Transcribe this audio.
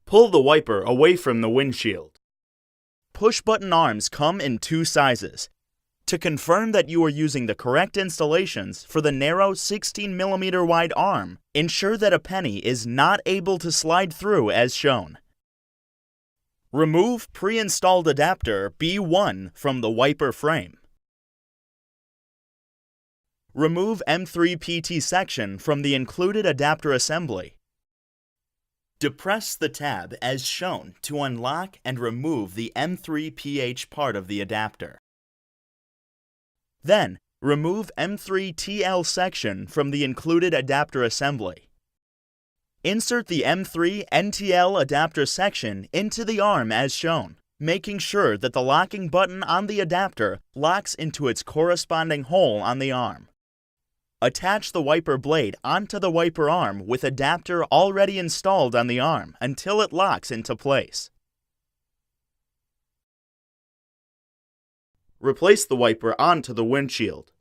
Pull the wiper away from the windshield. Push-button arms come in two sizes. To confirm that you are using the correct installations for the narrow 16mm wide arm, ensure that a penny is not able to slide through as shown. Remove pre-installed adapter B1 from the wiper frame. Remove M3 PT section from the included adapter assembly. Depress the tab as shown to unlock and remove the M3 PH part of the adapter. Then, remove M3 TL section from the included adapter assembly. Insert the M3 NTL adapter section into the arm as shown, making sure that the locking button on the adapter locks into its corresponding hole on the arm. Attach the wiper blade onto the wiper arm with adapter already installed on the arm until it locks into place. Replace the wiper onto the windshield.